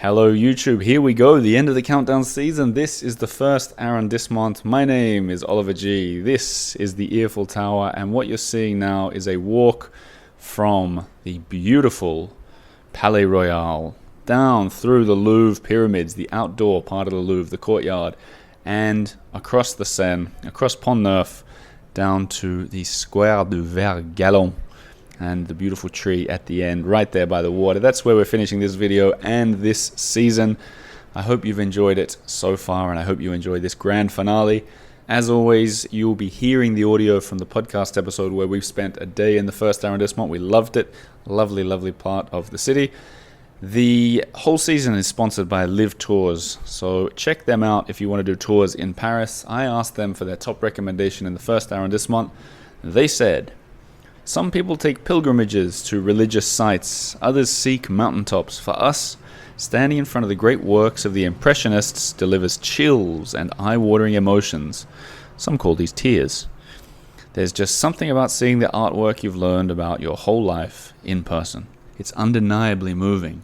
Hello YouTube, here we go, the end of the countdown season. This is the first arrondissement. My name is Oliver G. This is the Earful Tower, and what you're seeing now is a walk from the beautiful Palais Royale down through the Louvre pyramids, the outdoor part of the Louvre, the courtyard, and across the Seine, across Pont Neuf, down to the square de Vert-Galant, and the beautiful tree at the end, right there by the water. That's where we're finishing this video and this season. I hope you've enjoyed it so far, and I hope you enjoy this grand finale. As always, you'll be hearing the audio from the podcast episode where we've spent a day in the first arrondissement. We loved it. Lovely, lovely part of the city. The whole season is sponsored by Live Tours, so check them out if you want to do tours in Paris. I asked them for their top recommendation in the first arrondissement. They said, some people take pilgrimages to religious sites, others seek mountaintops. For us, standing in front of the great works of the Impressionists delivers chills and eye-watering emotions. Some call these tears. There's just something about seeing the artwork you've learned about your whole life in person. It's undeniably moving.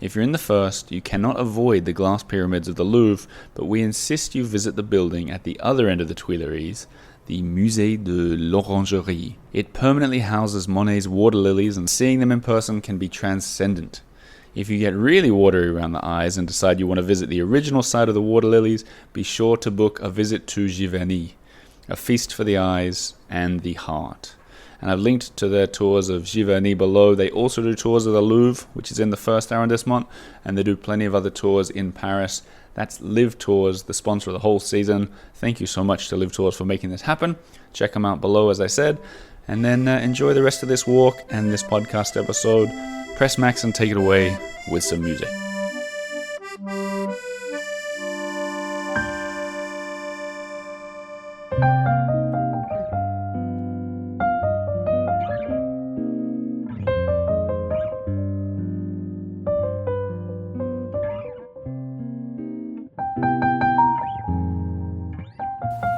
If you're in the first, you cannot avoid the glass pyramids of the Louvre, but we insist you visit the building at the other end of the Tuileries, the Musée de l'Orangerie. It permanently houses Monet's water lilies, and seeing them in person can be transcendent. If you get really watery around the eyes and decide you want to visit the original site of the water lilies, be sure to book a visit to Giverny, a feast for the eyes and the heart. And I've linked to their tours of Giverny below. They also do tours of the Louvre, which is in the first arrondissement, and they do plenty of other tours in Paris. That's Live Tours, the sponsor of the whole season. Thank you so much to Live Tours for making this happen. Check them out below, as I said. And then enjoy the rest of this walk and this podcast episode. Press Max and take it away with some music.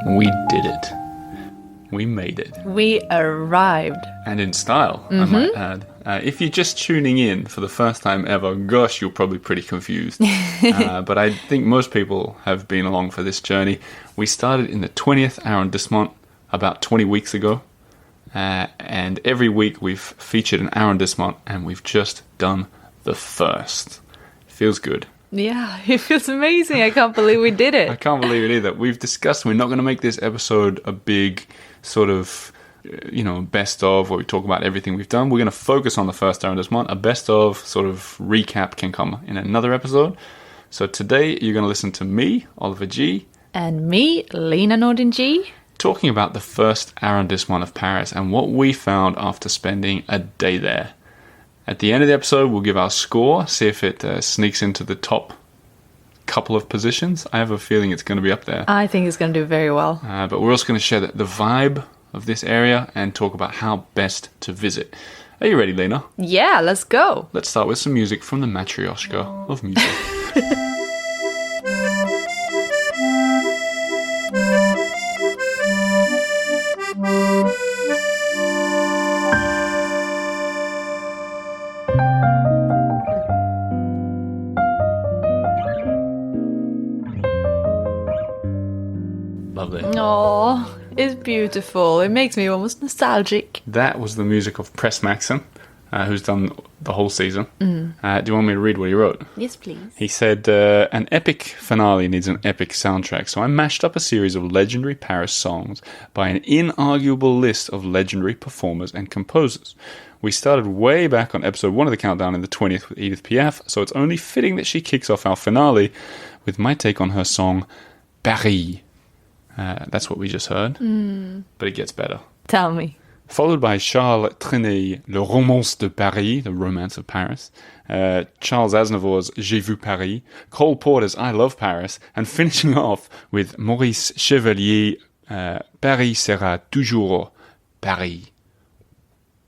We did it. We made it. We arrived. And in style, I might add. If you're just tuning in for the first time ever, gosh, you're probably pretty confused. But I think most people have been along for this journey. We started in the 20th arrondissement about 20 weeks ago. And every week we've featured an arrondissement, and we've just done the first. Feels good. Yeah, it feels amazing. I can't believe we did it. I can't believe it either. We've discussed we're not going to make this episode a big sort of, best of where we talk about everything we've done. We're going to focus on the first arrondissement. A best of sort of recap can come in another episode. So today you're going to listen to me, Oliver G. And me, Lina Norden G. Talking about the first arrondissement of Paris and what we found after spending a day there. At the end of the episode, we'll give our score, see if it sneaks into the top couple of positions. I have a feeling it's going to be up there. I think it's going to do very well. But we're also going to share the vibe of this area and talk about how best to visit. Are you ready, Lena? Yeah, let's go. Let's start with some music from the Matryoshka of music. Lovely. Oh, it's beautiful. It makes me almost nostalgic. That was the music of Press Maxon, who's done the whole season. Do you want me to read what he wrote? Yes, please. He said, an epic finale needs an epic soundtrack, so I mashed up a series of legendary Paris songs by an inarguable list of legendary performers and composers. We started way back on episode 1 of the countdown in the 20th with Edith Piaf, so it's only fitting that she kicks off our finale with my take on her song, Paris. That's what we just heard, but it gets better. Tell me. Followed by Charles Trenet, Le Romance de Paris, The Romance of Paris, Charles Aznavour's J'ai vu Paris, Cole Porter's I Love Paris, and finishing off with Maurice Chevalier, Paris sera toujours Paris.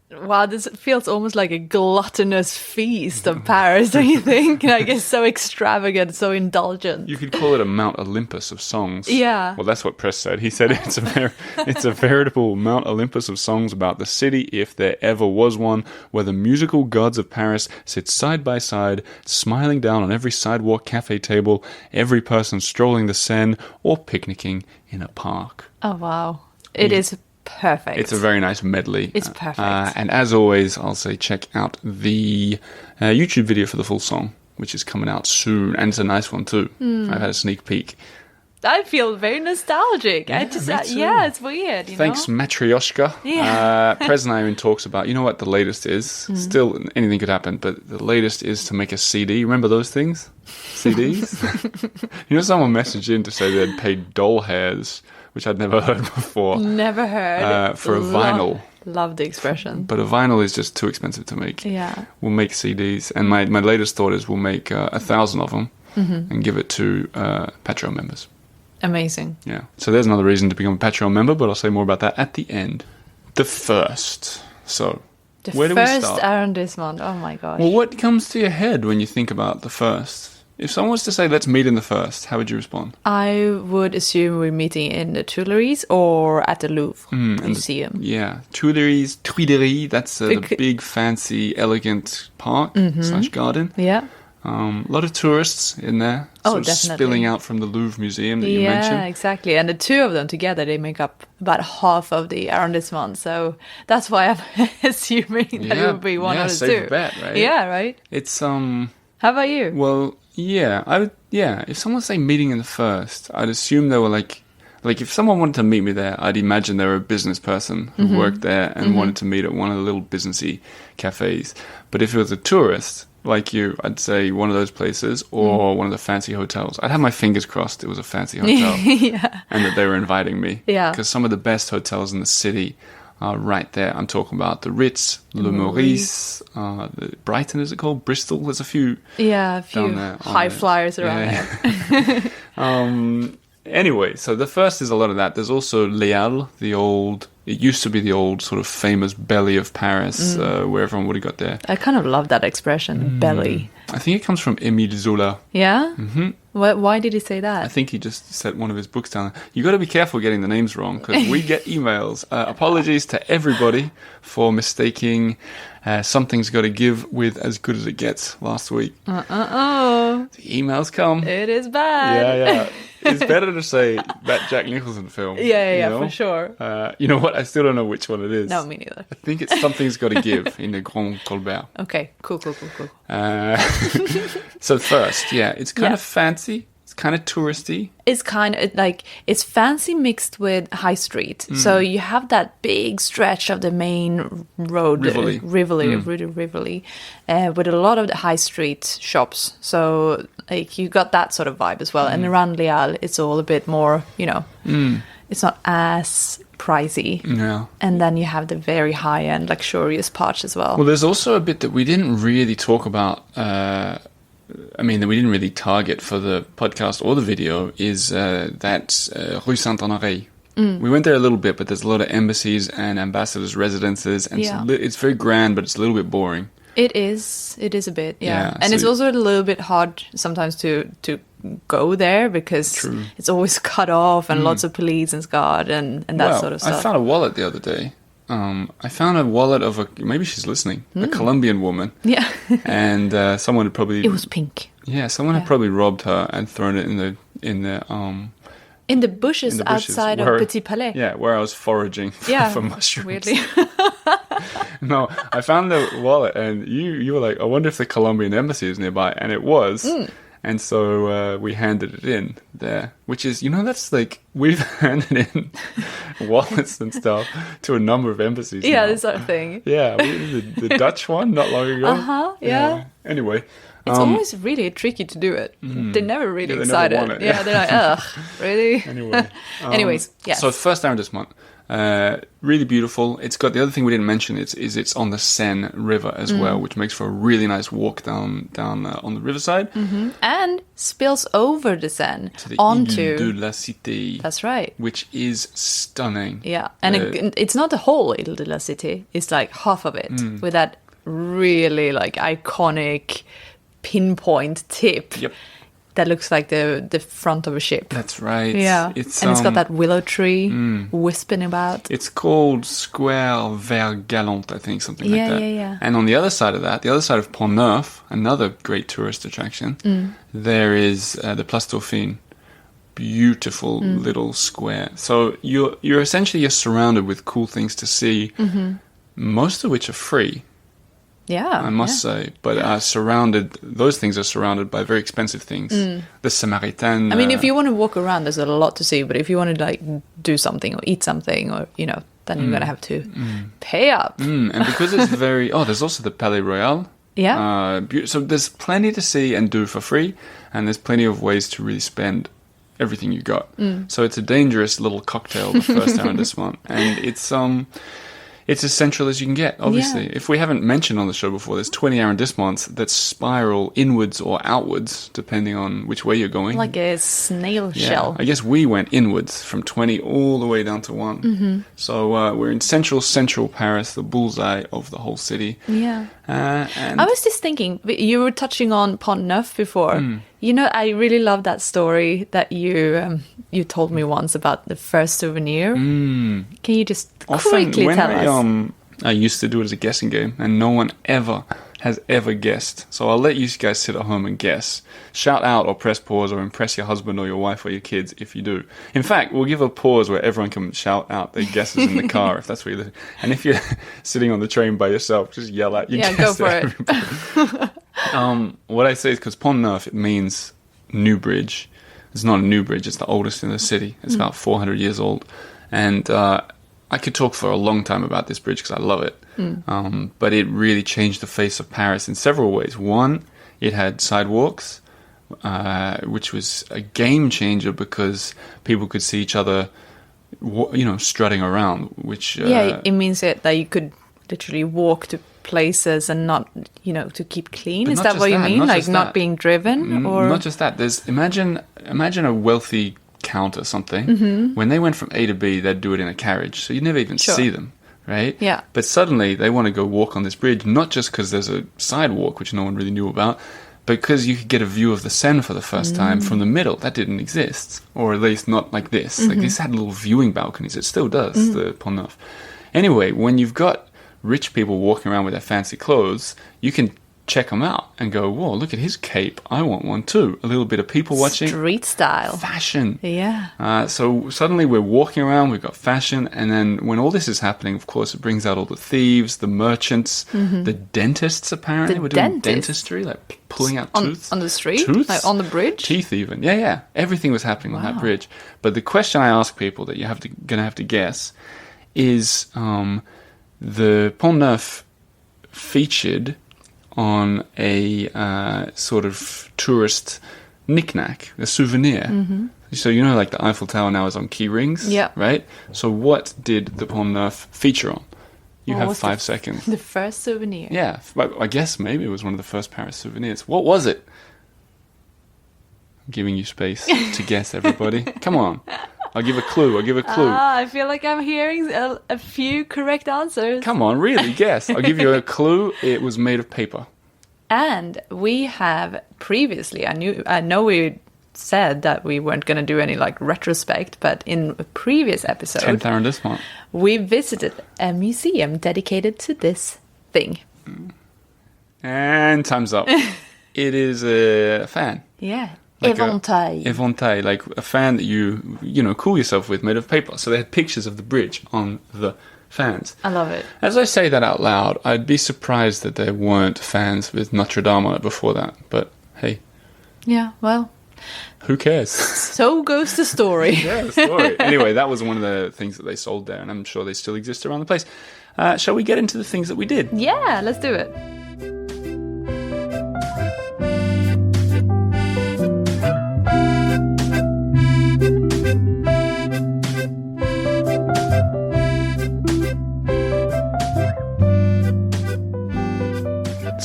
Wow, this feels almost like a gluttonous feast of Paris, don't you think? Like, it's so extravagant, so indulgent. You could call it a Mount Olympus of songs. Yeah. Well, that's what Press said. He said it's a veritable Mount Olympus of songs about the city, if there ever was one, where the musical gods of Paris sit side by side, smiling down on every sidewalk cafe table, every person strolling the Seine, or picnicking in a park. Oh, wow. It is perfect. It's a very nice medley. It's perfect. And as always, I'll say check out the YouTube video for the full song, which is coming out soon. And it's a nice one too. I've had a sneak peek. I feel very nostalgic. Yeah, I just, me too. yeah, it's weird. Thanks, know? Matryoshka. Yeah. President even talks about, you know what the latest is? Still, anything could happen, but the latest is to make a CD. Remember those things? CDs? You know, someone messaged in to say they'd paid doll hairs, which I'd never heard before. Never heard. For a vinyl. Love the expression. But a vinyl is just too expensive to make. Yeah. We'll make CDs. And my latest thought is we'll make 1,000 of them and give it to Patreon members. Amazing. Yeah. So there's another reason to become a Patreon member, but I'll say more about that at the end. The first. So, where do we start? The first arrondissement. Oh my gosh. Well, what comes to your head when you think about the first? If someone was to say, let's meet in the first, how would you respond? I would assume we're meeting in the Tuileries or at the Louvre Museum. Tuileries, that's the big, fancy, elegant park / garden. Yeah. A lot of tourists in there. Definitely. Spilling out from the Louvre Museum that you mentioned. Yeah, exactly. And the two of them together, they make up about half of the arrondissement. So that's why I'm assuming that it would be one of the safe two. bet, right? Yeah, right? It's, How about you? Well, yeah, if someone say meeting in the first, I'd assume they were like if someone wanted to meet me there, I'd imagine they were a business person who worked there and wanted to meet at one of the little businessy cafes. But if it was a tourist, like you, I'd say one of those places or one of the fancy hotels. I'd have my fingers crossed it was a fancy hotel and that they were inviting me. Yeah. Because some of the best hotels in the city are right there. I'm talking about the Ritz, Le Meurice, the Brighton, is it called? Bristol. There's a few. Yeah, a few down there high flyers around there. Anyway, so the first is a lot of that. There's also Les Halles, it used to be the old sort of famous belly of Paris, where everyone would have got there. I kind of love that expression, belly. I think it comes from Émile Zola. Yeah? Mm-hmm. Why did he say that? I think he just set one of his books down. You got to be careful getting the names wrong, because we get emails. Apologies to everybody for mistaking Something's Got to Give with As Good as It Gets last week. The emails come. It is bad. Yeah. It's better to say that Jack Nicholson film. Yeah, for sure. You know what? I still don't know which one it is. No, me neither. I think it's Something's Got to Give in the Grand Colbert. Okay, cool. So first, it's kind of fancy. It's kind of touristy. It's kind of like, it's fancy mixed with high street. So you have that big stretch of the main road, Rivoli, with a lot of the high street shops. So like you got that sort of vibe as well. And around Les Halles, it's all a bit more, it's not as pricey. Yeah. And then you have the very high-end, luxurious parts as well. Well, there's also a bit that we didn't really talk about, that we didn't really target for the podcast or the video, is that Rue Saint-Honoré. We went there a little bit, but there's a lot of embassies and ambassadors' residences, and it's very grand, but it's a little bit boring. It is a bit, yeah. And so it's also a little bit hard sometimes to go there because it's always cut off and lots of police and guard and that sort of stuff. I found a wallet the other day. I found a wallet of maybe she's listening, a Colombian woman. Yeah. And someone had probably... It was pink. Yeah, someone had probably robbed her and thrown it in the bushes outside of Petit Palais. Yeah, where I was foraging for mushrooms. Weirdly. No, I found the wallet, and you were like, I wonder if the Colombian embassy is nearby, and it was. And so we handed it in there, which is, that's like, we've handed in wallets and stuff to a number of embassies. Yeah, this sort of thing. Yeah, the Dutch one not long ago. Yeah. Anyway. It's always really tricky to do it. They're never really they excited. never want it. Yeah, they're like, ugh, really? Anyway. Anyways, yes. So first arrondissement. Really beautiful. It's got the other thing we didn't mention is it's on the Seine River as well, which makes for a really nice walk down on the riverside. And spills over the Seine To the onto... Ile de la Cité. That's right. Which is stunning. Yeah, and it's not the whole Ile de la Cité. It's like half of it with that really like iconic pinpoint tip. Yep. That looks like the front of a ship. That's right. Yeah. It's got that willow tree wisping about. It's called Square Vert-Galant, I think, something like that. Yeah. And on the other side of that, the other side of Pont Neuf, another great tourist attraction, there is the Place Dauphine. Beautiful little square. So you're essentially surrounded with cool things to see, most of which are free. Yeah, I must say, but those things are surrounded by very expensive things. The Samaritaine. I mean, if you want to walk around, there's a lot to see, but if you want to like do something or eat something or, then you're going to have to pay up. And because it's there's also the Palais Royale. Yeah. So there's plenty to see and do for free, and there's plenty of ways to really spend everything you got. So it's a dangerous little cocktail, the first arrondissement, and it's as central as you can get, obviously. Yeah. If we haven't mentioned on the show before, there's 20 arrondissements that spiral inwards or outwards, depending on which way you're going. Like a snail shell. I guess we went inwards from 20 all the way down to 1. So we're in central Paris, the bullseye of the whole city. Yeah. And I was just thinking, you were touching on Pont Neuf before. I really love that story that you told me once about the first souvenir. Can you just quickly tell us? I used to do it as a guessing game, and no one has ever guessed. So I'll let you guys sit at home and guess. Shout out or press pause or impress your husband or your wife or your kids if you do. In fact, we'll give a pause where everyone can shout out their guesses in the car if that's what you're listening. And if you're sitting on the train by yourself, just yell out your guess. Yeah, go for it. What I say is because Pont Neuf, it means new bridge. It's not a new bridge, it's the oldest in the city. It's about 400 years old. And I could talk for a long time about this bridge because I love it. But it really changed the face of Paris in several ways. One, it had sidewalks, which was a game changer because people could see each other, strutting around. Which it means that you could literally walk to places and not, to keep clean. Is that what you mean? Like not being driven, or not just that? There's imagine a wealthy count or something. When they went from A to B, they'd do it in a carriage, so you'd never even see them. Right? Yeah. But suddenly they want to go walk on this bridge, not just because there's a sidewalk, which no one really knew about, but because you could get a view of the Seine for the first time from the middle. That didn't exist. Or at least not like this. Like this had little viewing balconies. It still does, the Pont Neuf. Anyway, when you've got rich people walking around with their fancy clothes, you can check them out and go, whoa, look at his cape. I want one too. A little bit of people watching. Street style. Fashion. Yeah. So suddenly we're walking around, we've got fashion, and then when all this is happening, of course, it brings out all the thieves, the merchants, the dentists, apparently. We're doing dentistry, like pulling out tooth. On the street? Tooths? Like on the bridge? Teeth even. Yeah. Everything was happening on that bridge. But the question I ask people that you're going to have to guess is the Pont Neuf featured on a sort of tourist knick-knack, a souvenir. So like the Eiffel Tower now is on key rings, right? So what did the Pont Neuf feature on? You have 5 seconds. The first souvenir. Yeah, I guess maybe it was one of the first Paris souvenirs. What was it? I'm giving you space to guess, everybody. Come on. I'll give a clue. I feel like I'm hearing a few correct answers. Come on, really, guess. I'll give you a clue. It was made of paper. And we have previously, I know we said that we weren't going to do any like retrospect, but in a previous episode, 10th arrondissement, we visited a museum dedicated to this thing. And time's up. It is a fan. Yeah. Like éventail, like a fan that you cool yourself with, made of paper. So they had pictures of the bridge on the fans. I love it. As I say that out loud, I'd be surprised that there weren't fans with Notre Dame on it before that. But hey. Yeah, well. Who cares? So goes the story. Yeah, the story. Anyway, that was one of the things that they sold there, and I'm sure they still exist around the place. Shall we get into the things that we did? Yeah, let's do it.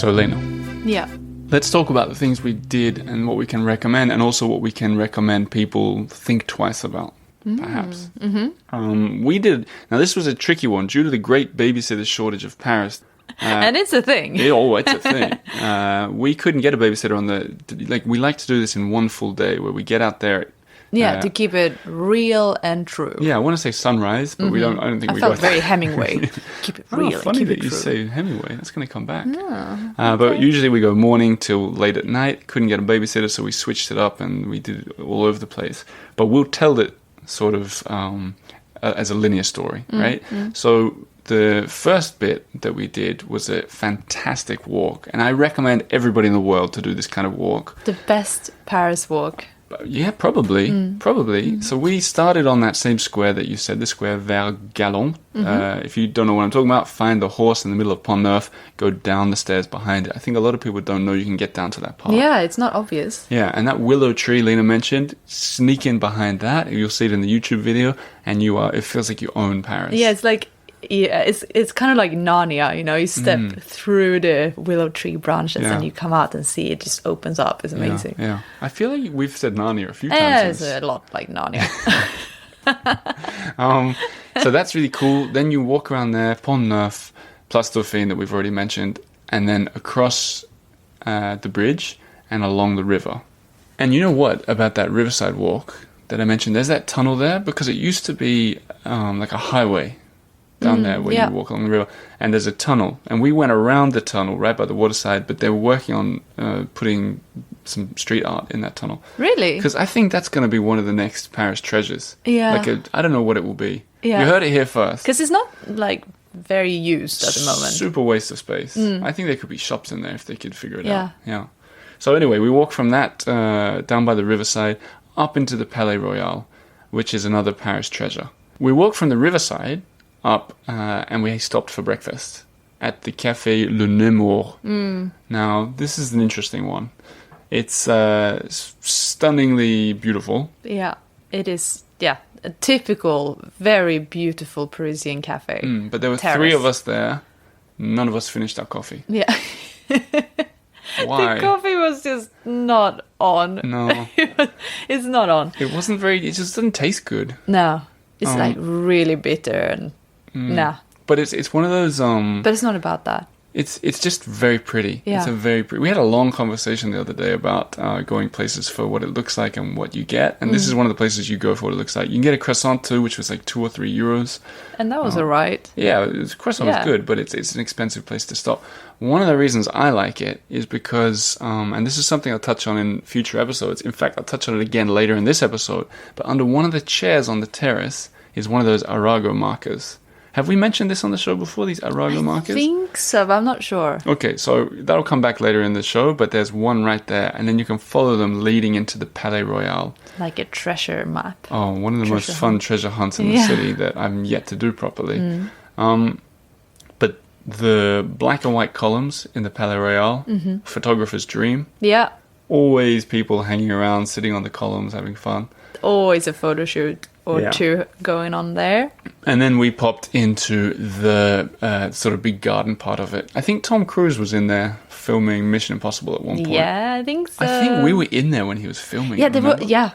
So, Lena, Yeah. let's talk about the things we did and what we can recommend, and also what we can recommend people think twice about, perhaps. We did... Now, this was a tricky one. Due to the great babysitter shortage of Paris... and it's a thing. It's a thing. We couldn't get a babysitter on the... we like to do this in one full day, where we get out there... Yeah, to keep it real and true. Yeah, I want to say sunrise, but I don't think we got I felt very Hemingway. Keep it real. Funny keep that it you true. say Hemingway. That's going to come back. No. But usually we go morning till late at night. Couldn't get a babysitter, so we switched it up and we did it all over the place. But we'll tell it sort of as a linear story, right? So the first bit that we did was a fantastic walk, and I recommend everybody in the world to do this kind of walk. The best Paris walk. Yeah, probably. So we started on that same square that you said, the square Vert-Galant. If you don't know what I'm talking about, find the horse in the middle of Pont Neuf, go down the stairs behind it. I think a lot of people don't know you can get down to that part. Yeah, it's not obvious. Yeah, and that willow tree Lena mentioned, sneak in behind that. You'll see it in the YouTube video, and it feels like you own Paris. Yeah, it's kind of like Narnia, you step through the willow tree branches and you come out and see it just opens up. It's amazing. Yeah. I feel like we've said Narnia a few times. Yeah, it's a lot like Narnia. So that's really cool. Then you walk around there, Pont Neuf, plus Dauphine that we've already mentioned, and then across the bridge and along the river. And you know what about that riverside walk that I mentioned? There's that tunnel there because it used to be like a highway down there where you walk along the river, and there's a tunnel, and we went around the tunnel right by the waterside, but they were working on putting some street art in that tunnel. Really? Because I think that's going to be one of the next Paris treasures. Yeah. I don't know what it will be. Yeah. You heard it here first. Because it's not very used at the moment. Super waste of space. I think there could be shops in there if they could figure it out. Yeah. So anyway, we walk from that down by the riverside up into the Palais Royale, which is another Paris treasure. We walk from the riverside up and we stopped for breakfast at the Café le Nemours. Now, this is an interesting one. It's stunningly beautiful. Yeah, it is. Yeah, a typical, very beautiful Parisian cafe. But there were Terrace. 3 of us there. None of us finished our coffee. Yeah. Why? The coffee was just not on. No. It's not on. It wasn't very... It just didn't taste good. No. It's really bitter and... Nah. But it's one of those... But it's not about that. It's just very pretty. Yeah. It's a very pretty... We had a long conversation the other day about going places for what it looks like and what you get. And this is one of the places you go for what it looks like. You can get a croissant too, which was like 2 or 3 euros. And that was alright. Yeah, croissant was good, but it's an expensive place to stop. One of the reasons I like it is because, and this is something I'll touch on in future episodes. In fact, I'll touch on it again later in this episode. But under one of the chairs on the terrace is one of those Arago markers. Have we mentioned this on the show before, these Arago markers? I think so, but I'm not sure. Okay, so that'll come back later in the show, but there's one right there, and then you can follow them leading into the Palais Royale. Like a treasure map. Oh, one of the most fun treasure hunts in the city that I'm yet to do properly. But the black and white columns in the Palais Royale, photographer's dream. Yeah. Always people hanging around, sitting on the columns, having fun. Always a photo shoot or two going on there. And then we popped into the sort of big garden part of it. I think Tom Cruise was in there filming Mission Impossible at one point. Yeah, I think so. I think we were in there when he was filming. Yeah,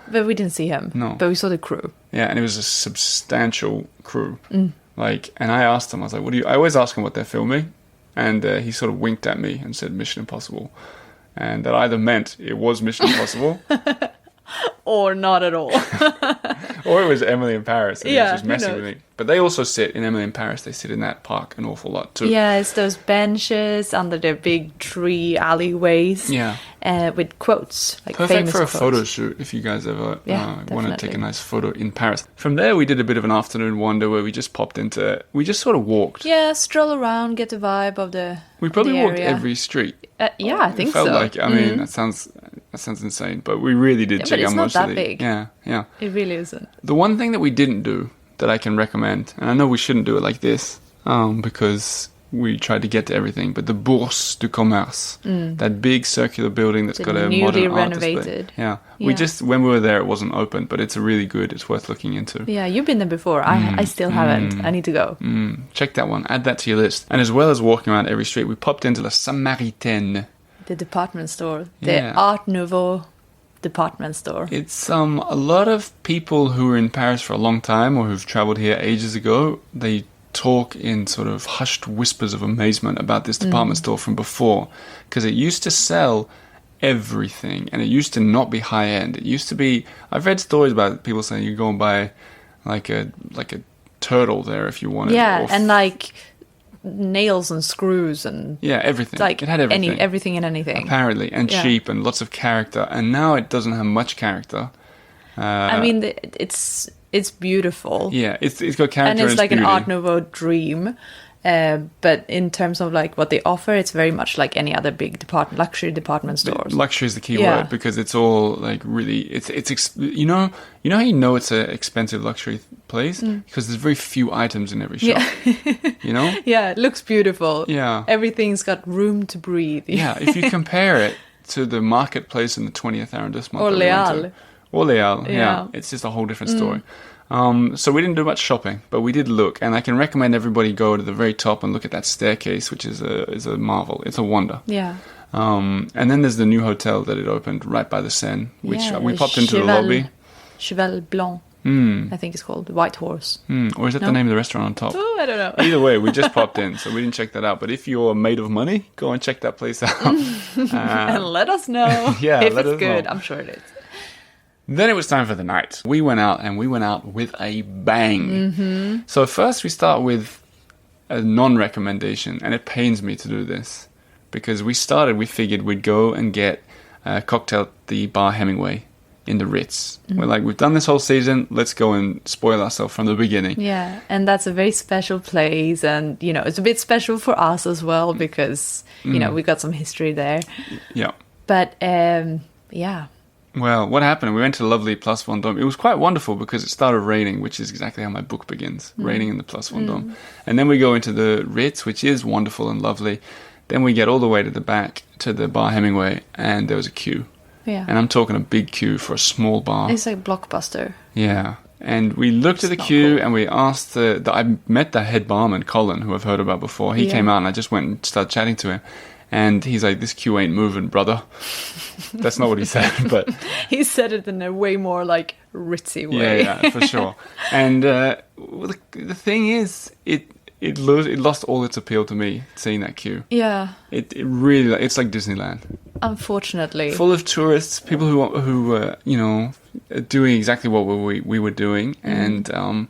but we didn't see him. No. But we saw the crew. Yeah, and it was a substantial crew. And I asked him, I was like, I always ask him what they're filming. And he sort of winked at me and said Mission Impossible. And that either meant it was Mission Impossible... Or not at all. Or it was Emily in Paris and he was just who messing knows? with me. But they also sit in Emily in Paris. They sit in that park an awful lot too. Yeah, it's those benches under the big tree alleyways. Yeah. With quotes, like Perfect famous for a quotes. photo shoot if you guys ever want to definitely. take a nice photo in Paris. From there, we did a bit of an afternoon wander where we just popped into... We just sort of walked. Yeah, stroll around, get the vibe of the We probably the walked area. every street. Yeah, I think It felt so. like... I mean, that sounds insane. But we really did Yeah, check but it's out not most that of the... big. Yeah. It really isn't. The one thing that we didn't do that I can recommend, and I know we shouldn't do it like this, because we tried to get to everything. But the Bourse du Commerce, that big circular building that's got a modern art renovated. display. Yeah. We just, when we were there, it wasn't open, but it's it's worth looking into. Yeah, you've been there before. I still haven't. I need to go. Check that one. Add that to your list. And as well as walking around every street, we popped into La Samaritaine. The department store. The Art Nouveau department store. It's a lot of people who were in Paris for a long time or who've traveled here ages ago, they talk in sort of hushed whispers of amazement about this department store from before, because it used to sell everything and it used to not be high end. It used to be, I've read stories about people saying you go and buy like a turtle there if you wanted. Yeah, and like nails and screws and everything. Like it had everything. Everything and anything. Apparently, and cheap and lots of character. And now it doesn't have much character. I mean, it's beautiful. Yeah, it's got character and it's like beauty. an Art Nouveau dream. But in terms of like what they offer, it's very much like any other big luxury department stores. Luxury is the key word, because it's all like really, it's you know how it's an expensive luxury place, because there's very few items in every shop. You know? Yeah, it looks beautiful. Yeah, everything's got room to breathe. Yeah, if you compare it to the marketplace in the 20th arrondissement, Orléans, yeah, it's just a whole different story. So we didn't do much shopping, but we did look, and I can recommend everybody go to the very top and look at that staircase, which is a marvel. It's a wonder. Yeah. And then there's the new hotel that it opened right by the Seine, which we popped into the lobby. Cheval Blanc, I think it's called, the White Horse. Or is that the name of the restaurant on top? Oh, I don't know. Either way, we just popped in, so we didn't check that out. But if you're made of money, go and check that place out. And let us know if it's good. I'm sure it is. Then it was time for the night. We went out, and we went out with a bang. So first we start with a non-recommendation, and it pains me to do this, because we figured we'd go and get a cocktail at the Bar Hemingway in the Ritz. We're like, we've done this whole season, let's go and spoil ourselves from the beginning. Yeah, and that's a very special place, and, it's a bit special for us as well, because, we got some history there. Yeah. But, yeah. Well, what happened? We went to the lovely Place Vendôme. It was quite wonderful because it started raining, which is exactly how my book begins, raining in the Place Vendôme. And then we go into the Ritz, which is wonderful and lovely. Then we get all the way to the back to the Bar Hemingway, and there was a queue. Yeah. And I'm talking a big queue for a small bar. It's like Blockbuster. Yeah. And we looked at the queue, and we asked I met the head barman, Colin, who I've heard about before. He came out, and I just went and started chatting to him. And he's like, this queue ain't moving, brother. That's not what he said, but... He said it in a way more, like, ritzy way. Yeah, for sure. And the thing is, it lost all its appeal to me, seeing that queue. Yeah. It really... It's like Disneyland. Unfortunately. Full of tourists, people who doing exactly what we were doing. And...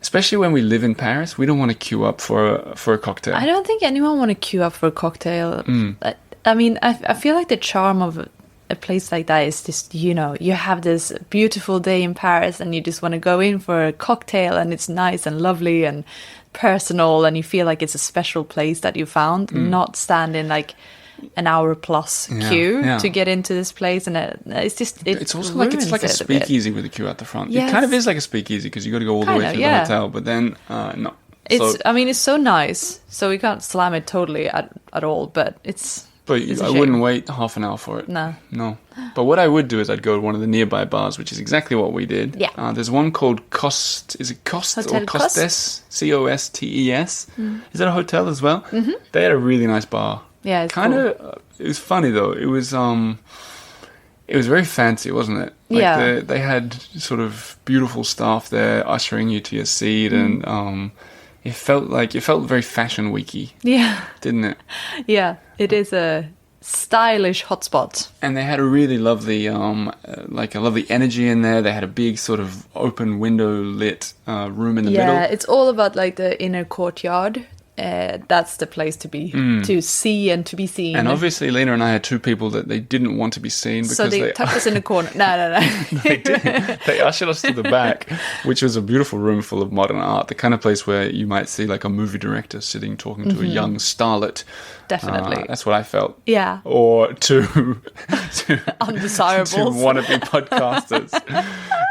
especially when we live in Paris, we don't want to queue up for a cocktail. I don't think anyone want to queue up for a cocktail. I mean, I feel like the charm of a place like that is just, you have this beautiful day in Paris and you just want to go in for a cocktail and it's nice and lovely and personal and you feel like it's a special place that you found, not stand in like an hour plus queue to get into this place, and it's also like it's like a speakeasy with a queue at the front. Yes. It kind of is like a speakeasy because you got to go all the way through the hotel, but then no. It's so nice, so we can't slam it totally at all, but I wouldn't wait half an hour for it. No. But what I would do is I'd go to one of the nearby bars, which is exactly what we did. Yeah. There's one called Cost. Is it Cost Hotel or Costes? Costes. Is that a hotel as well? Mm-hmm. They had a really nice bar. Yeah, it's kind of. Cool. It was funny though. It was very fancy, wasn't it? Like they had sort of beautiful staff there ushering you to your seat, and it felt very fashion weeky. Yeah, didn't it? Yeah, it is a stylish hotspot. And they had a really lovely, a lovely energy in there. They had a big sort of open window lit room in the middle. Yeah, it's all about like the inner courtyard. That's the place to be, to see and to be seen. And obviously Lena and I had two people that they didn't want to be seen because so they tucked us in a corner. No. They didn't. They ushered us to the back, which was a beautiful room full of modern art, the kind of place where you might see like a movie director sitting talking to a young starlet. Definitely. That's what I felt. Yeah. Or to undesirables. to wannabe podcasters.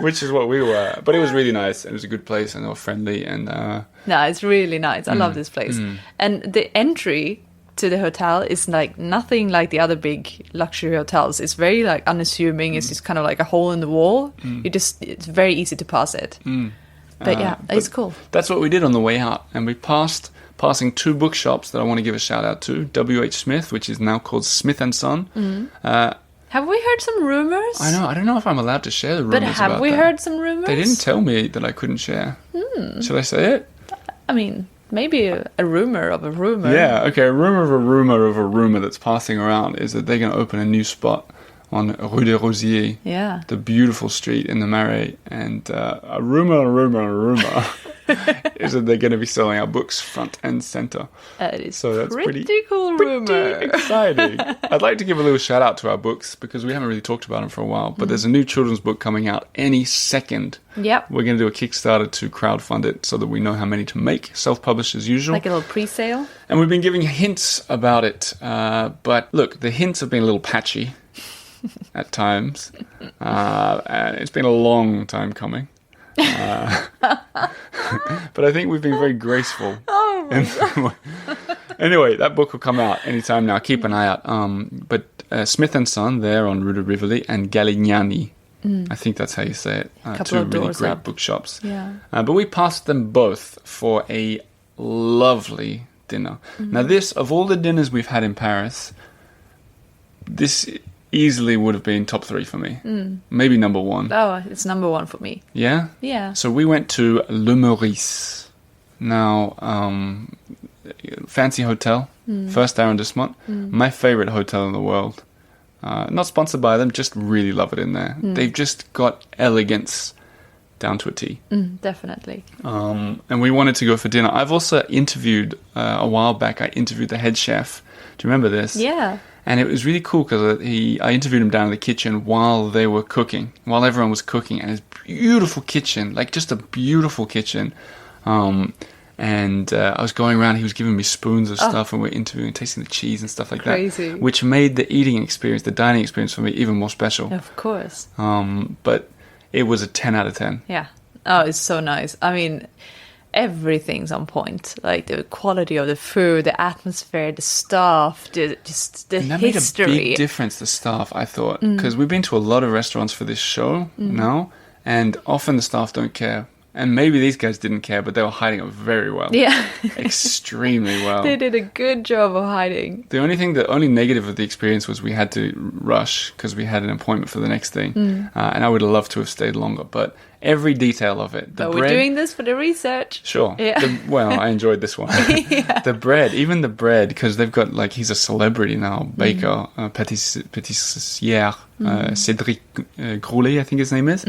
which is what we were. But it was really nice. It was a good place, and they were friendly. And no, it's really nice. I love this place. And the entry to the hotel is like nothing like the other big luxury hotels. It's very like unassuming. It's just kind of like a hole in the wall. It's very easy to pass it. But yeah, it's cool. That's what we did on the way out, and we passing two bookshops that I want to give a shout out to. W.H. Smith, which is now called Smith and Son. Have we heard some rumors? I know. I don't know if I'm allowed to share the rumors. But have we heard some rumors? They didn't tell me that I couldn't share. Should I say it? I mean, maybe a rumor of a rumor. Yeah, okay. A rumor of a rumor of a rumor that's passing around is that they're going to open a new spot on Rue des Rosiers. Yeah. The beautiful street in the Marais. And a rumor is that they're going to be selling our books front and center. That is so that's pretty cool rumor. Pretty exciting. I'd like to give a little shout out to our books because we haven't really talked about them for a while. But there's a new children's book coming out any second. Yep. We're going to do a Kickstarter to crowdfund it so that we know how many to make. Self-published as usual. Like a little pre-sale. And we've been giving hints about it. But look, the hints have been a little patchy at times. And it's been a long time coming. But I think we've been very graceful. Oh my God. Anyway, that book will come out anytime now. Keep an eye out. But Smith and Son, there on Rue de Rivoli, and Galignani. I think that's how you say it. Two really great up. bookshops. Yeah. But we passed them both for a lovely dinner. Now this, of all the dinners we've had in Paris, this easily would have been top 3 for me. Maybe number 1. Oh, it's number 1 for me. Yeah? Yeah. So we went to Le Meurice. Now, fancy hotel, first arrondissement. My favorite hotel in the world. Not sponsored by them, just really love it in there. They've just got elegance down to a T. Definitely. And we wanted to go for dinner. I've also interviewed, a while back, I interviewed the head chef. Do you remember this? Yeah. And it was really cool because I interviewed him down in the kitchen while they were cooking, while everyone was cooking. And his beautiful kitchen, like just a beautiful kitchen. And I was going around, he was giving me spoons of stuff, and we're interviewing, tasting the cheese and stuff like Crazy. that. Which made the eating experience, the dining experience for me even more special. Of course. But it was a 10 out of 10. Yeah. Oh, it's so nice. I mean, everything's on point. Like the quality of the food, the atmosphere, the staff, the history. Made a big difference, the staff, I thought. Because we've been to a lot of restaurants for this show now, and often the staff don't care. And maybe these guys didn't care, but they were hiding it very well. Yeah. Extremely well. They did a good job of hiding. The only negative of the experience was we had to rush because we had an appointment for the next thing. And I would have loved to have stayed longer, but every detail of it. We're doing this for the research. Sure. Yeah. I enjoyed this one. Yeah. The bread, because they've got, like, he's a celebrity now, baker, pâtissier, Cédric Groulet, I think his name is.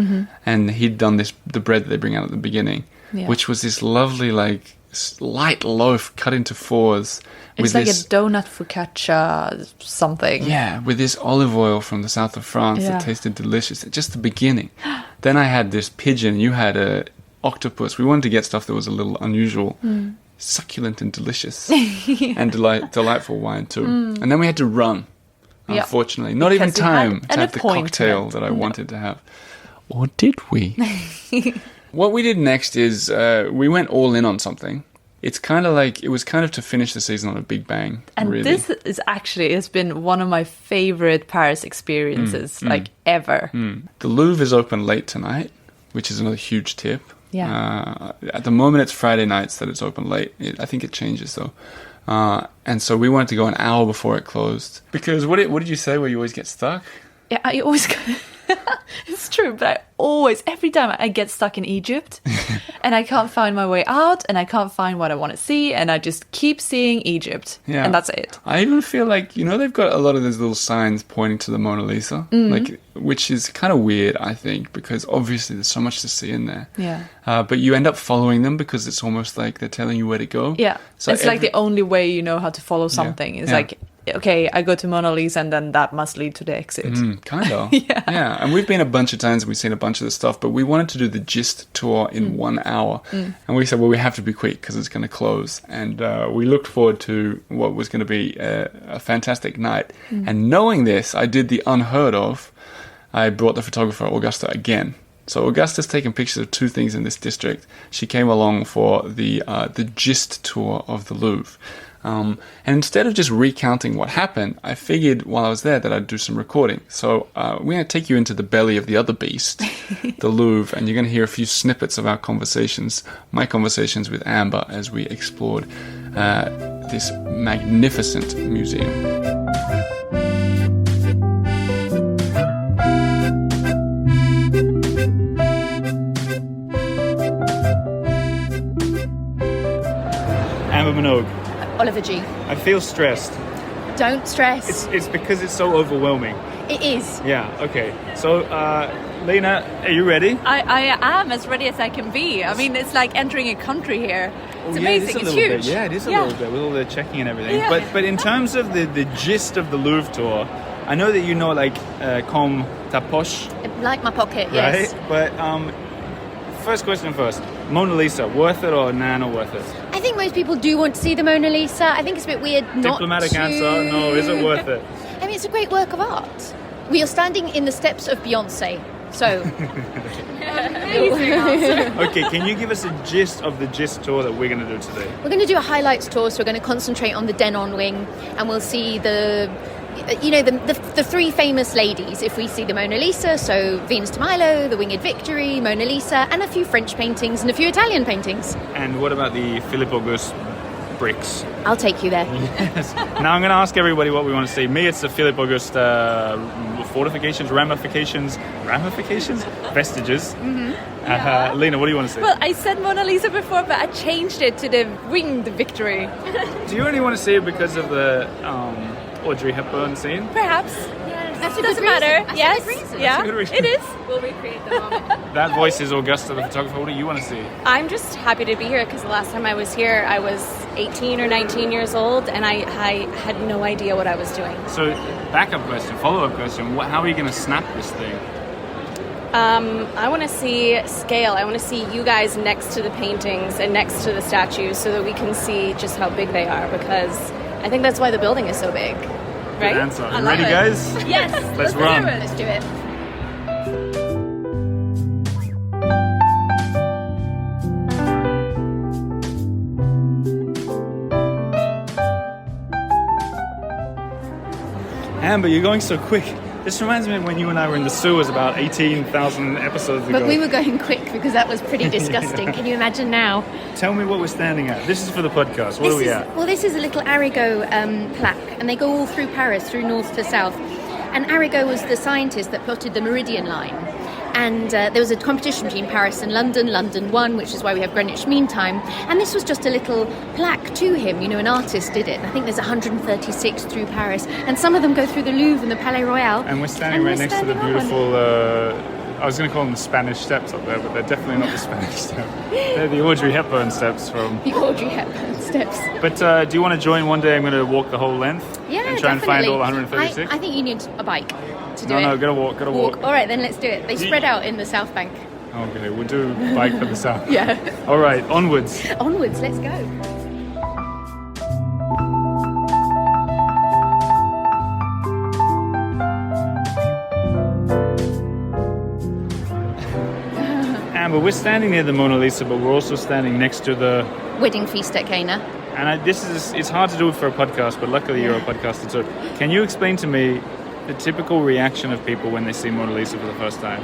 And he'd done the bread that they bring out at the beginning, which was this lovely, like, light loaf cut into 4s. It's like a donut focaccia something. Yeah, with this olive oil from the south of France that tasted delicious. Just the beginning. Then I had this pigeon. You had a octopus. We wanted to get stuff that was a little unusual. Succulent and delicious. And delightful wine too. And then we had to run, unfortunately. Not even time to have the cocktail that I wanted to have. Or did we? What we did next is we went all in on something. It was kind of to finish the season on a big bang. And really. this is actually has been one of my favorite Paris experiences, ever. The Louvre is open late tonight, which is another huge tip. Yeah. At the moment, it's Friday nights that it's open late. I think it changes though. And so we wanted to go an hour before it closed. Because what did you say where you always get stuck? Yeah, I always... It's true, but every time I get stuck in Egypt and I can't find my way out and I can't find what I want to see and I just keep seeing Egypt and that's it. I even feel like, they've got a lot of those little signs pointing to the Mona Lisa, which is kind of weird, I think, because obviously there's so much to see in there. Yeah. But you end up following them because it's almost like they're telling you where to go. Yeah. So it's like the only way you know how to follow something. It's like, okay, I go to Mona Lisa and then that must lead to the exit. Kind of. Yeah. And we've been a bunch of times and we've seen a bunch of the stuff, but we wanted to do the gist tour in 1 hour. And we said, well, we have to be quick because it's going to close. And we looked forward to what was going to be a fantastic night. And knowing this, I did the unheard of. I brought the photographer Augusta again. So Augusta's taken pictures of 2 things in this district. She came along for the gist tour of the Louvre. And instead of just recounting what happened, I figured while I was there that I'd do some recording. So we're going to take you into the belly of the other beast, the Louvre, and you're going to hear a few snippets of our conversations, my conversations with Amber as we explored this magnificent museum. Amber Minogue. Oliver G. I feel stressed. Don't stress. It's because it's so overwhelming. It is. Yeah, okay. So, Lina, are you ready? I am as ready as I can be. I mean, it's like entering a country here. It's amazing. It's huge. Yeah, it is a little bit with all the checking and everything. Yeah. But in terms of the gist of the Louvre tour, I know that you know like comme ta poche, Like my pocket, right? yes. But first question first. Mona Lisa, worth it or nah, not worth it? I think most people do want to see the Mona Lisa. I think it's a bit weird not Diplomatic to... answer, no, is it worth it? I mean, it's a great work of art. We are standing in the steps of Beyonce. So... Okay, can you give us a gist of the gist tour that we're going to do today? We're going to do a highlights tour, so we're going to concentrate on the Denon wing, and we'll see the 3 famous ladies. If we see the Mona Lisa, so Venus de Milo, the Winged Victory, Mona Lisa, and a few French paintings and a few Italian paintings. And what about the Philippe Auguste bricks? I'll take you there. Yes. Now I'm going to ask everybody what we want to see. Me, it's the Philippe Auguste fortifications, ramifications, vestiges. Mm-hmm. Lina, what do you want to see? Well, I said Mona Lisa before, but I changed it to the Winged Victory. Do you only want to see it because of the Audrey Hepburn scene? Perhaps. That's a Doesn't good reason. matter. That's a Yes. good reason. Yeah. That's a good reason. It is. We'll recreate the moment. That voice is Augusta, the photographer. What do you want to see? I'm just happy to be here because the last time I was here, I was 18 or 19 years old, and I had no idea what I was doing. So, backup question, follow-up question. How are you going to snap this thing? I want to see scale. I want to see you guys next to the paintings and next to the statues so that we can see just how big they are, because I think that's why the building is so big. Right? Good answer. I You love ready, it. guys? Yes. Let's run. Let's do it. Amber, you're going so quick. This reminds me of when you and I were in the sewers about 18,000 episodes ago. But we were going quick because that was pretty disgusting. Can you imagine now? Tell me what we're standing at. This is for the podcast. What are we at? Well, this is a little Arago plaque, and they go all through Paris, through north to south. And Arago was the scientist that plotted the Meridian Line. And there was a competition between Paris and London. London won, which is why we have Greenwich Mean Time. And this was just a little plaque to him. You know, an artist did it. I think there's 136 through Paris. And some of them go through the Louvre and the Palais Royale. And we're standing right next to the beautiful... I was going to call them the Spanish steps up there, but they're definitely not the Spanish steps. They're the Audrey Hepburn steps from... The Audrey Hepburn steps. But do you want to join one day? I'm going to walk the whole length Yeah, and try and find all 136? I think you need a bike to do it. No, gotta walk. All right, then let's do it. They spread out in the South Bank. Okay, we'll do bike for the south. Yeah. All right, onwards. Onwards, let's go. Amber, we're standing near the Mona Lisa, but we're also standing next to the... Wedding feast at Cana. And it's hard to do it for a podcast, but luckily you're a podcaster too. Can you explain to me the typical reaction of people when they see Mona Lisa for the first time?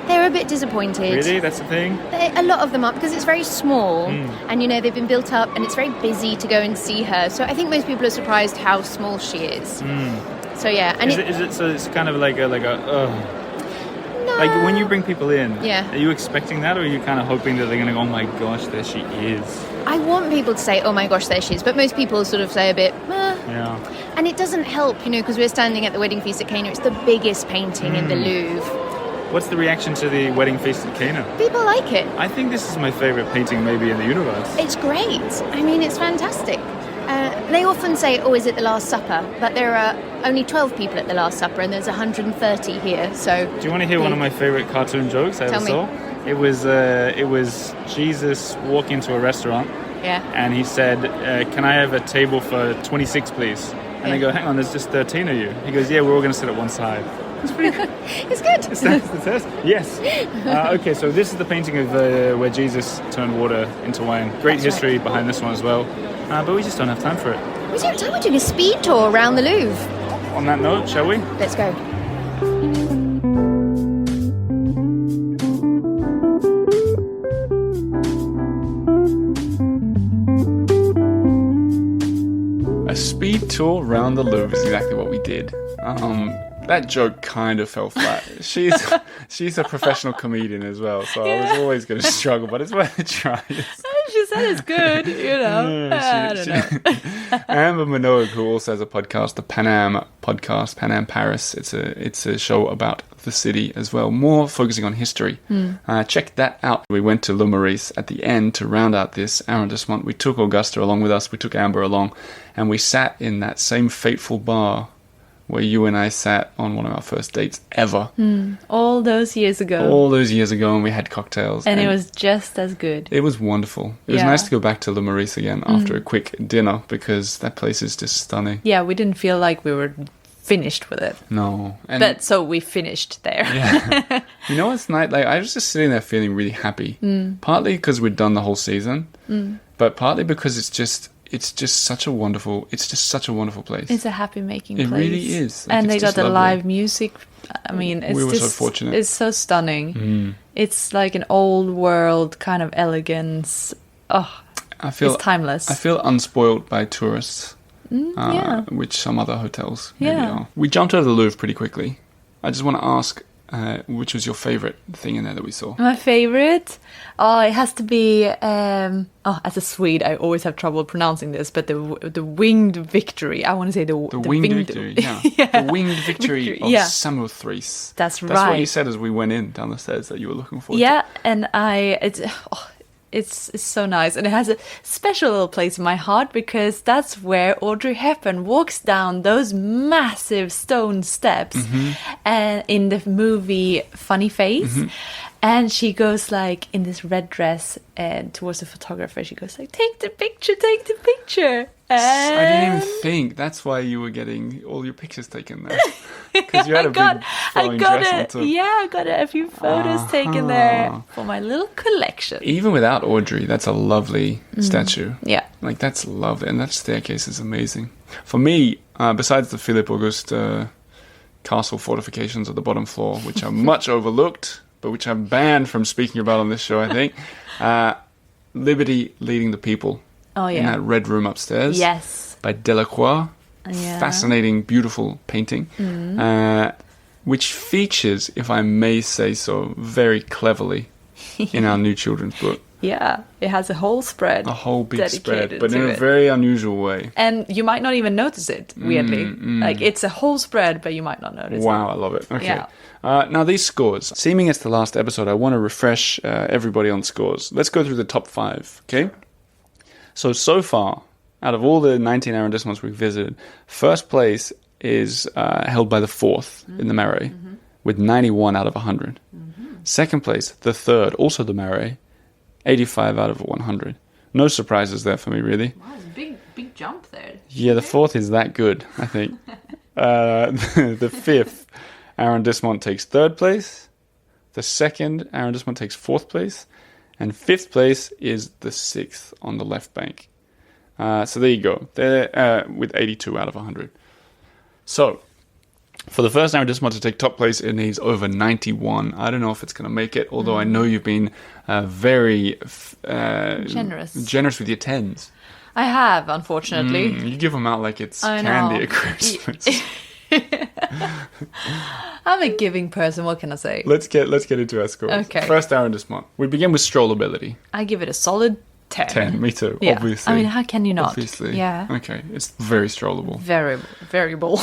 They're a bit disappointed. Really? That's the thing? A lot of them are, because it's very small and, you know, they've been built up and it's very busy to go and see her. So I think most people are surprised how small she is. So, yeah. And So it's kind of like a No. like when you bring people in, Yeah. are you expecting that, or are you kind of hoping that they're going to go, oh my gosh, there she is? I want people to say, oh my gosh, there she is. But most people sort of say a bit, Yeah. And it doesn't help, you know, because we're standing at the Wedding Feast at Cana. It's the biggest painting in the Louvre. What's the reaction to the Wedding Feast at Cana? People like it. I think this is my favorite painting maybe in the universe. It's great. I mean, it's fantastic. They often say, oh, is it the Last Supper? But there are only 12 people at the Last Supper and there's 130 here, so... Do you want to hear one of my favorite cartoon jokes I ever saw? It was Jesus walking to a restaurant. Yeah. And he said, can I have a table for 26, please? And they go, hang on, there's just 13 of you. He goes, yeah, we're all going to sit at one side. It's pretty good. It's good. It stands the test. Yes. Okay, so this is the painting of where Jesus turned water into wine. Great history behind this one as well. But we just don't have time for it. We don't have time. We're doing a speed tour around the Louvre. On that note, shall we? Let's go. A speed tour around the Louvre is exactly what we did. That joke kind of fell flat. She's a professional comedian as well, so I was always going to struggle, but it's worth a try. She said it's good, you know. I don't know. Amber Minogue, who also has a podcast, the Pan Am podcast, Pan Am Paris. It's a show about the city as well, more focusing on history. Check that out. We went to Le Meurice at the end to round out this arrondissement. We took Augusta along with us. We took Amber along, and we sat in that same fateful bar where you and I sat on one of our first dates ever. All those years ago. All those years ago, and we had cocktails. And it was just as good. It was wonderful. It was nice to go back to Le Meurice again after a quick dinner, because that place is just stunning. Yeah, we didn't feel like we were finished with it. No. But so we finished there. Yeah. You know what's nice? Like, I was just sitting there feeling really happy. Partly because we'd done the whole season, but partly because it's just such a wonderful place. It's a happy making It place. really is. Like, and they got the lovely. live music. I mean, it's we were just, so fortunate. It's so stunning. It's like an old world kind of elegance. Oh, it's timeless. I feel unspoiled by tourists, yeah. which some other hotels maybe Yeah. are. We jumped over the Louvre pretty quickly. I just want to ask, which was your favourite thing in there that we saw? My favorite? Oh, it has to be... as a Swede, I always have trouble pronouncing this, but the winged victory. I want to say the winged victory, yeah. The winged victory of Samaritaine. That's right. That's what you said as we went in down the stairs that you were looking forward to. Yeah, and it's so nice. And it has a special little place in my heart because that's where Audrey Hepburn walks down those massive stone steps and in the movie Funny Face. And she goes like in this red dress and towards the photographer. She goes like, take the picture. And I didn't even think that's why you were getting all your pictures taken there. Because you had a big flowing dress on top. Yeah, I got a few photos taken there for my little collection. Even without Audrey, that's a lovely statue. Yeah. Like, that's lovely. And that staircase is amazing. For me, besides the Philippe Auguste castle fortifications at the bottom floor, which are much overlooked, but which I'm banned from speaking about on this show, I think, Liberty Leading the People. Oh, yeah. In that red room upstairs. Yes. By Delacroix. Yeah. Fascinating, beautiful painting. Which features, if I may say so, very cleverly in our new children's book. Yeah, it has a whole spread. A whole big spread, dedicated but in to a it. very unusual way. And you might not even notice it, weirdly. Like, it's a whole spread, but you might not notice it. Wow, I love it. Okay. Yeah. Now, these scores. Seeming it's the last episode, I want to refresh everybody on scores. Let's go through the top 5, okay? So far, out of all the 19 arrondissements we've visited, first place is held by the 4th in the Marais, with 91 out of 100. Second place, the 3rd, also the Marais, 85 out of 100. No surprises there for me, really. Wow, it's a big jump there. Yeah, the 4th is that good, I think. The 5th arrondissement takes 3rd place. The 2nd arrondissement takes 4th place. And 5th place is the 6th on the left bank. So there you go. They're with 82 out of 100. So, for the first arrondissement to take top place, it needs over 91. I don't know if it's going to make it, although I know you've been very generous with your 10s. I have, unfortunately. You give them out like it's I candy know. at Christmas. I'm a giving person, what can I say? Let's get into our scores. Okay. First arrondissement. We begin with strollability. I give it a solid 10. 10, me too, Yeah. obviously. I mean, how can you not? Obviously. Yeah. Okay, it's very strollable. Very variable.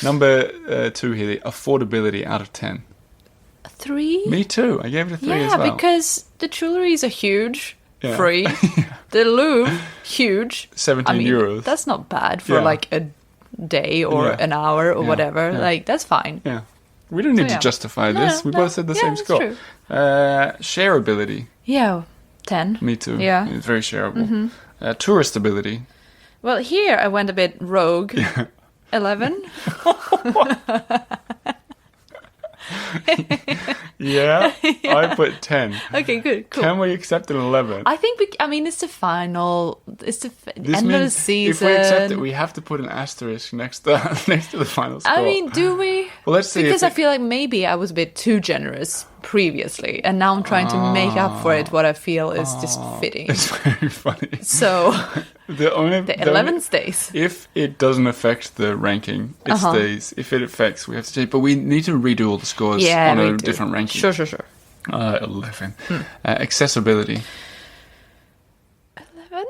Number 2 here, the affordability out of 10. 3? Me too. I gave it a 3 as Yeah, well. because the Tuileries are huge. Yeah. Free. The Louvre, huge. 17 euros. That's not bad for Yeah. like a day or Yeah. an hour or Yeah. whatever. Yeah. Like, that's fine. Yeah. We don't need So, to yeah. justify No, this. We no. both said the Yeah, same that's score. true. Shareability. Yeah, 10. Me too. Yeah. It's very shareable. Touristability. Well, here I went a bit rogue. 11. Yeah, I put 10. Okay, good, cool. Can we accept an 11? I think it's the final. It's the This end of the means season. if we accept it, we have to put an asterisk next to the final score. I mean, do we? Well, let's see. Because I feel like maybe I was a bit too generous previously, and now I'm trying to make up for it. What I feel is just fitting. It's very funny. So The 11 stays. If it doesn't affect the ranking, it stays. If it affects, we have to change. But we need to redo all the scores on a different ranking. Sure. 11. Accessibility. 11?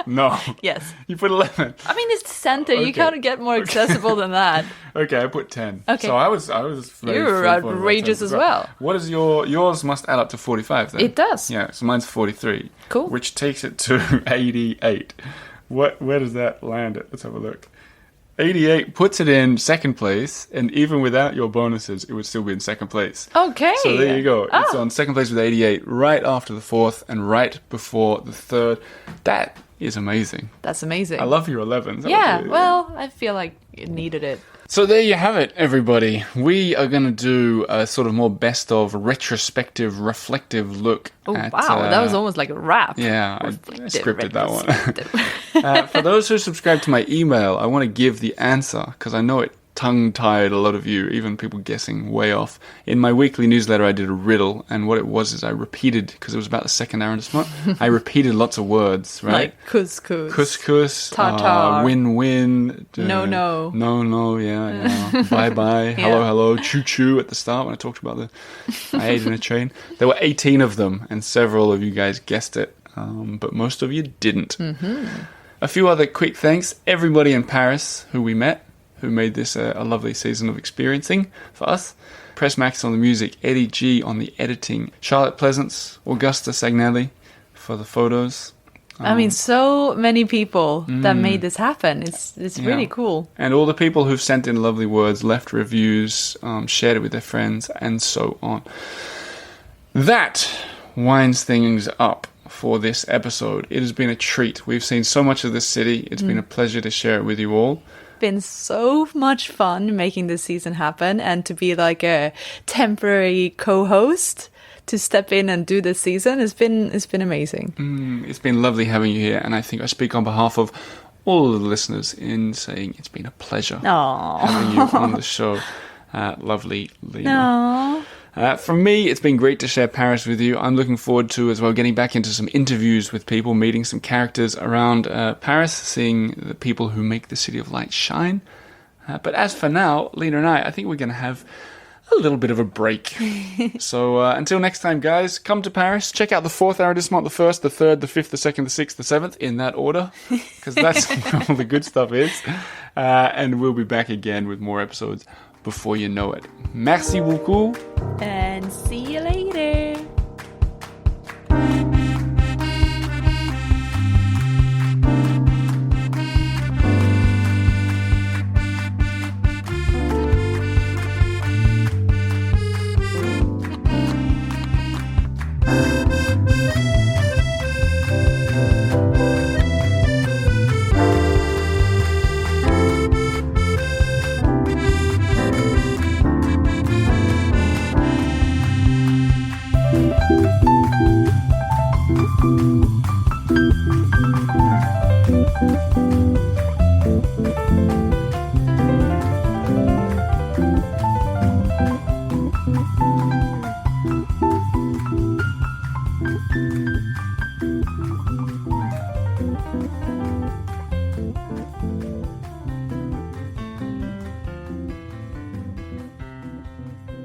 No. Yes. You put 11. I mean, it's the center. You Okay. can't get more accessible than that. Okay, I put 10. Okay. So I was very You were faithful about outrageous 10 as well. What is yours must add up to 45 then? It does. Yeah, so mine's 43. Cool. Which takes it to 88. Where does that land at? Let's have a look. 88 puts it in second place, and even without your bonuses, it would still be in second place. Okay. So there you go. Oh. It's on second place with 88, right after the fourth, and right before the third. That is amazing. That's amazing. I love your 11s. That Yeah, was really- well, I feel like it needed it. So there you have it, everybody. We are going to do a sort of more best of retrospective, reflective look Oh, at... wow. That was almost like a rap. Yeah, I scripted that one. Retrospective. For those who subscribe to my email, I want to give the answer, because I know it tongue-tied a lot of you, even people guessing way off. In my weekly newsletter, I did a riddle, and what it was is I repeated, because it was about the second arrondissement, I repeated lots of words, right? Like couscous. Couscous, Tartar. win-win. No. Yeah. Bye-bye, hello, choo-choo at the start when I talked about I ate in a train. There were 18 of them, and several of you guys guessed it, but most of you didn't. Mm-hmm. A few other quick thanks. Everybody in Paris who we met, who made this a lovely season of experiencing for us. Press Max on the music, Eddie G on the editing, Charlotte Pleasance, Augusta Sagnelli for the photos. I mean, so many people that made this happen. It's really cool. And all the people who've sent in lovely words, left reviews, shared it with their friends, and so on. That winds things up for this episode. It has been a treat. We've seen so much of this city. It's been a pleasure to share it with you all. Been so much fun making this season happen, and to be like a temporary co-host to step in and do this season has been amazing. It's been lovely having you here, and I think I speak on behalf of all of the listeners in saying it's been a pleasure having you on the show. Lovely Lina. From me, it's been great to share Paris with you. I'm looking forward to, as well, getting back into some interviews with people, meeting some characters around Paris, seeing the people who make the City of Light shine. But as for now, Lina and I think we're going to have a little bit of a break. So until next time, guys, come to Paris. Check out the 4th arrondissement, the 1st, the 3rd, the 5th, the 2nd, the 6th, the 7th, in that order, because that's where all the good stuff is. And we'll be back again with more episodes before you know it. Merci beaucoup. And see you later.